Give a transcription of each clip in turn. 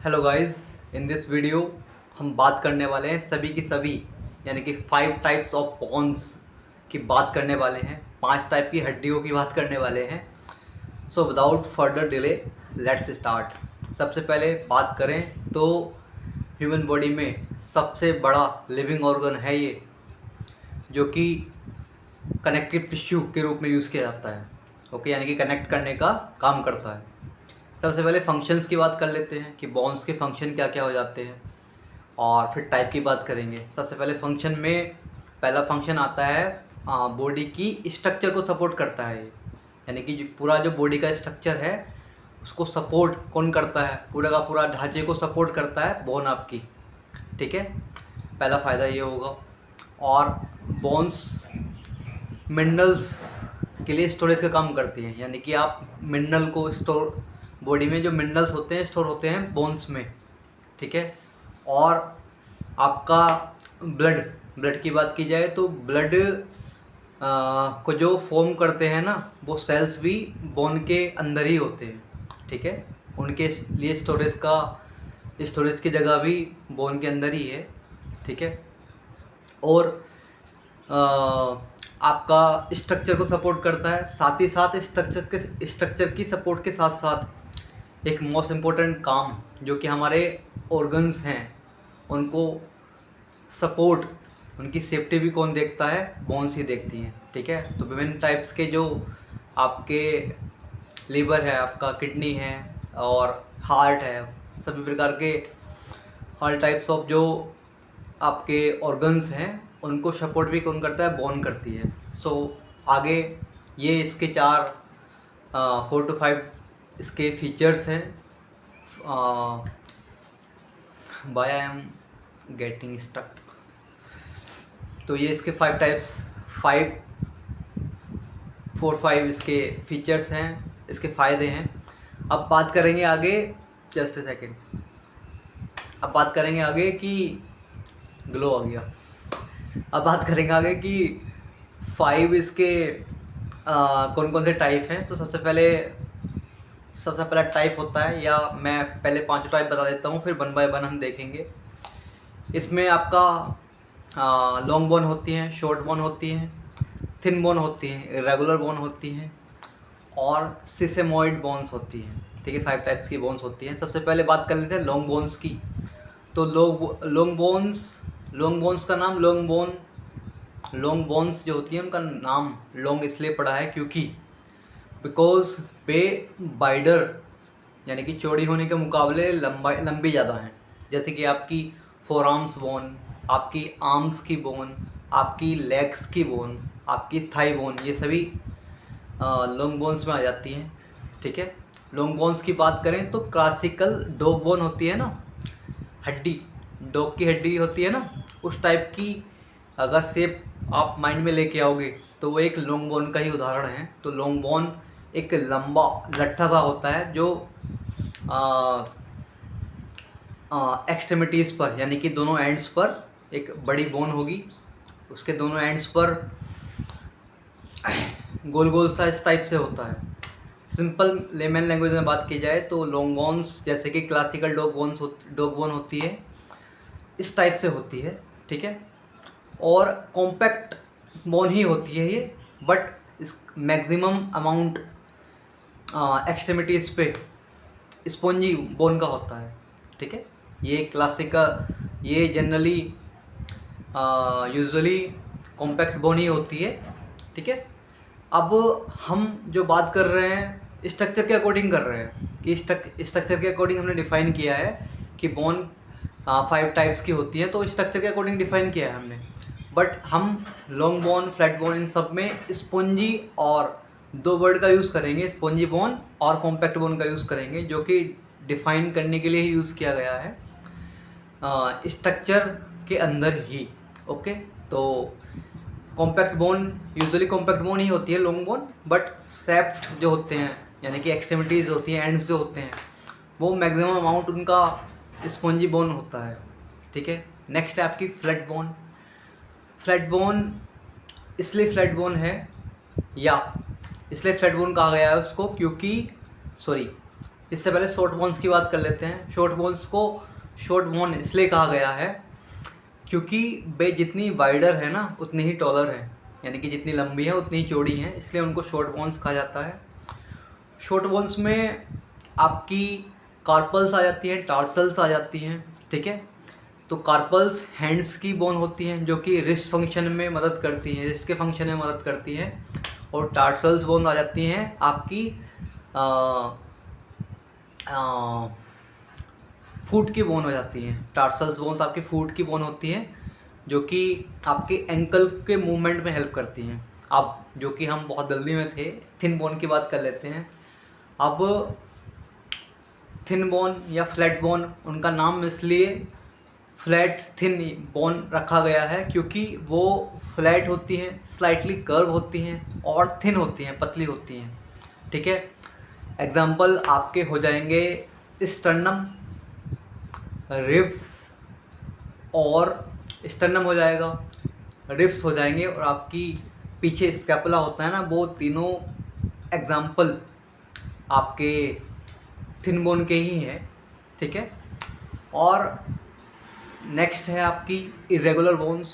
Hello guys, in this video हम बात करने वाले हैं सभी की सभी यानी कि 5 टाइप्स ऑफ बोन्स की बात करने वाले हैं। 5 टाइप की हड्डियों की बात करने वाले हैं। So without further delay let's start. सबसे पहले बात करें तो ह्यूमन बॉडी में सबसे बड़ा लिविंग ऑर्गन है ये, जो कि कनेक्टिव टिश्यू के रूप में यूज़ किया जाता है। ओके, यानी कि कनेक्ट करने का काम करता है। सबसे पहले फंक्शंस की बात कर लेते हैं कि बोन्स के फंक्शन क्या क्या हो जाते हैं, और फिर टाइप की बात करेंगे। सबसे पहले फंक्शन में पहला फंक्शन आता है बॉडी की स्ट्रक्चर को सपोर्ट करता है ये, यानी कि पूरा जो बॉडी का स्ट्रक्चर है उसको सपोर्ट कौन करता है, पूरा का पूरा ढांचे को सपोर्ट करता है बोन आपकी। ठीक है, पहला फ़ायदा ये होगा। और बोन्स मिनरल्स के लिए स्टोरेज का काम करती हैं, यानी कि आप मिनरल को स्टोर, बॉडी में जो मिनरल्स होते हैं स्टोर होते हैं बोन्स में। ठीक है, और आपका ब्लड ब्लड की बात की जाए तो ब्लड को जो फॉर्म करते हैं ना, वो सेल्स भी बोन के अंदर ही होते हैं। ठीक है, उनके लिए स्टोरेज की जगह भी बोन के अंदर ही है। ठीक है, और आपका स्ट्रक्चर को सपोर्ट करता है। साथ ही साथ स्ट्रक्चर की सपोर्ट के साथ साथ एक मोस्ट इम्पोर्टेंट काम जो कि हमारे ऑर्गन्स हैं उनको सपोर्ट, उनकी सेफ्टी भी कौन देखता है, बोन्स ही देखती हैं। ठीक है, तो विभिन्न टाइप्स के जो आपके लीवर है, आपका किडनी है और हार्ट है, सभी प्रकार के ऑल टाइप्स ऑफ जो आपके ऑर्गन्स हैं उनको सपोर्ट भी कौन करता है, बोन करती है। सो आगे ये इसके 4 to 5 इसके फीचर्स हैं। By I am getting stuck. तो ये इसके 5 टाइप्स, 4-5 इसके फीचर्स हैं, इसके फ़ायदे हैं। अब बात करेंगे आगे, जस्ट ए सेकेंड। अब बात करेंगे आगे कि ग्लो आ गया। अब बात करेंगे आगे कि 5 इसके कौन कौन से टाइप हैं। तो सबसे पहला टाइप होता है, या मैं पहले 5 टाइप बता देता हूँ, फिर 1 बाय 1 हम देखेंगे। इसमें आपका लॉन्ग बोन होती हैं, शॉर्ट बोन होती हैं, थिन बोन होती हैं, इरेगुलर बोन होती हैं और सिसेमॉइड बोन्स होती हैं। ठीक है, 5 टाइप्स की बोन्स होती हैं। सबसे पहले बात कर लेते हैं लॉन्ग बोन्स की। तो लॉन्ग बोन्स का नाम लॉन्ग बोन्स जो होती हैं उनका नाम लॉन्ग इसलिए पड़ा है क्योंकि बिकॉज वे वाइडर, यानी कि चौड़ी होने के मुकाबले लंबी ज़्यादा हैं। जैसे कि आपकी फोर आर्म्स बोन, आपकी आर्म्स की बोन, आपकी लेग्स की बोन, आपकी थाई बोन, ये सभी लॉन्ग बोन्स में आ जाती हैं। ठीक है, लॉन्ग बोन्स की बात करें तो क्लासिकल डॉग बोन होती है ना, हड्डी, डॉग की हड्डी होती है ना, उस टाइप की अगर शेप आप माइंड में लेके आओगे तो वो एक लॉन्ग बोन का ही उदाहरण है। तो लॉन्ग बोन एक लंबा लट्ठा सा होता है जो एक्सट्रीमिटीज़ पर, यानी कि दोनों एंड्स पर एक बड़ी बोन होगी, उसके दोनों एंड्स पर गोल गोल सा इस टाइप से होता है। सिंपल लेमन लैंग्वेज में बात की जाए तो लॉन्ग बोन्स जैसे कि क्लासिकल डॉग बोन होती है, इस टाइप से होती है। ठीक है, और कॉम्पैक्ट बोन ही होती है ये, बट इस मैक्सिमम अमाउंट एक्सट्रीमिटीज़ पे स्पॉन्जी बोन का होता है। ठीक है, ये जनरली यूजुअली कॉम्पैक्ट बोन ही होती है। ठीक है, अब हम जो बात कर रहे हैं स्ट्रक्चर के अकॉर्डिंग कर रहे हैं कि स्ट्रक्चर के अकॉर्डिंग हमने डिफ़ाइन किया है कि बोन 5 टाइप्स की होती है, तो स्ट्रक्चर के अकॉर्डिंग डिफ़ाइन किया है हमने। बट हम लॉन्ग बोन, फ्लैट बोन, इन सब में स्पॉन्जी और 2 वर्ड का यूज़ करेंगे, स्पॉन्जी बोन और कॉम्पैक्ट बोन का यूज़ करेंगे, जो कि डिफ़ाइन करने के लिए ही यूज़ किया गया है स्ट्रक्चर के अंदर ही। ओके, तो यूजुअली कॉम्पैक्ट बोन ही होती है लॉन्ग बोन, बट सेफ्ट जो होते हैं, यानी कि एक्सट्रीमिटीज़ होती हैं, एंड्स जो होते हैं, वो मैक्सिमम अमाउंट उनका स्पॉन्जी बोन होता है। ठीक है, नेक्स्ट है आपकी फ्लैट बोन। फ्लैट बोन इसलिए फ्लैट बोन है, या इसलिए फ्लैट बोन कहा गया है उसको क्योंकि इससे पहले शॉर्ट बोन्स की बात कर लेते हैं। शॉर्ट बोन्स को शॉर्ट बोन इसलिए कहा गया है क्योंकि वे जितनी वाइडर है ना उतनी ही टॉलर है, यानी कि जितनी लंबी है उतनी ही चौड़ी है, इसलिए उनको शॉर्ट बोन्स कहा जाता है। शॉर्ट बोन्स में आपकी कार्पल्स आ जाती हैं, टार्सल्स आ जाती हैं, ठीक है। तो कार्पल्स हैंड्स की बोन होती हैं जो कि रिस्ट फंक्शन में मदद करती हैं, रिस्ट के फंक्शन में मदद करती हैं। और टार्सल्स बोन आ जाती हैं आपकी फुट की बोन हो जाती हैं। टार्सल्स बोन्स आपकी फुट की बोन होती हैं जो कि आपके एंकल के मूवमेंट में हेल्प करती हैं। अब जो कि हम बहुत जल्दी में थे, थिन बोन की बात कर लेते हैं। अब थिन बोन या फ्लैट बोन, उनका नाम इसलिए फ्लैट थिन बोन रखा गया है क्योंकि वो फ्लैट होती हैं, स्लाइटली कर्व होती हैं और थिन होती हैं, पतली होती हैं, ठीक है। एग्जाम्पल आपके हो जाएंगे स्टर्नम, रिब्स, और स्टर्नम हो जाएगा, रिब्स हो जाएंगे, और आपकी पीछे स्कैपुला होता है ना, वो तीनों एग्जाम्पल आपके थिन बोन के ही हैं, ठीक है। और नेक्स्ट है आपकी इरेगुलर बोन्स।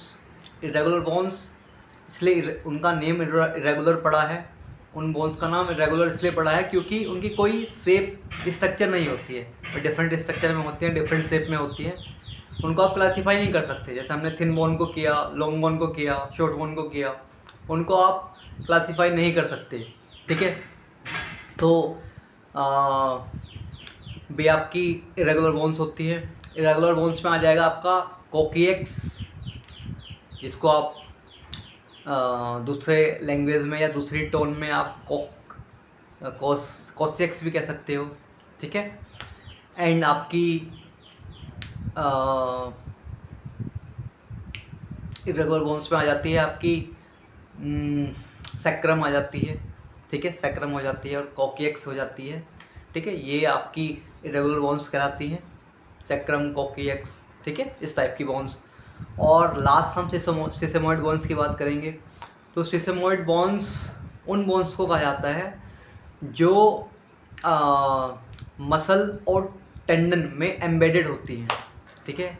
इरेगुलर बोन्स इसलिए उनका नेम इरेगुलर पड़ा है, उन बोन्स का नाम इरेगुलर इसलिए पड़ा है क्योंकि उनकी कोई शेप स्ट्रक्चर नहीं होती है, वो डिफरेंट स्ट्रक्चर में होती हैं, डिफरेंट शेप में होती हैं। उनको आप क्लासीफाई नहीं कर सकते, जैसे हमने थिन बोन को किया, लॉन्ग बोन को किया, शॉर्ट बोन को किया, उनको आप क्लासीफाई नहीं कर सकते, ठीक है। तो भी आपकी इरेगुलर बोन्स होती है। इरेगुलर बोन्स में आ जाएगा आपका कोकिएक्स, जिसको आप दूसरे लैंग्वेज में या दूसरी टोन में आप कोसिएक्स भी कह सकते हो, ठीक है। एंड आपकी इरेगुलर बोन्स में आ जाती है आपकी सैक्रम आ जाती है, ठीक है, सैक्रम हो जाती है, और कोकिएक्स हो जाती है, ठीक है। ये आपकी इरेगुलर बोन्स कहलाती हैं, सैक्रम, कोकिएक्स, ठीक है, इस टाइप की बोन्स। और लास्ट हम सिसेमोइड बोन्स की बात करेंगे। तो सिसेमोइड बोन्स उन बोन्स को कहा जाता है जो मसल और टेंडन में एम्बेडेड होती हैं, ठीक है।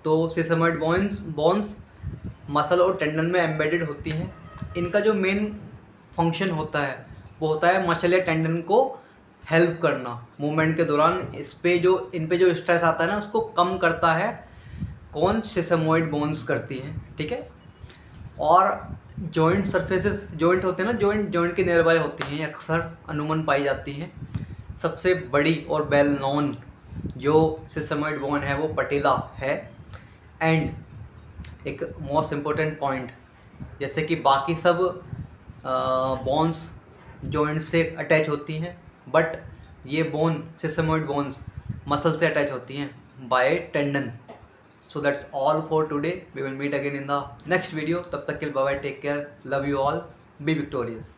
तो सिसेमोइड बोन्स मसल और टेंडन में एम्बेडेड होती हैं। इनका जो मेन फंक्शन होता है वो होता है मसल या टेंडन को हेल्प करना मूवमेंट के दौरान। इन पे जो स्ट्रेस आता है ना उसको कम करता है, कौन, सिसेमोइड बोन्स करती हैं, ठीक है। और जॉइंट सरफेसेस, जॉइंट होते हैं ना, जॉइंट के नियर बाय होती हैं, अक्सर अमूमन पाई जाती हैं। सबसे बड़ी और वेल नोन जो सिसेमोइड बोन है वो पटेला है। एंड एक मोस्ट इम्पोर्टेंट पॉइंट, जैसे कि बाकी सब बोन्स जॉइंट से अटैच होती हैं, बट ये बोन सिसेमोइड बोन्स मसल से अटैच होती हैं by tendon. So that's all for today. We will meet again in the next video. तब तक के लिए bye bye, take care, love you all, be victorious.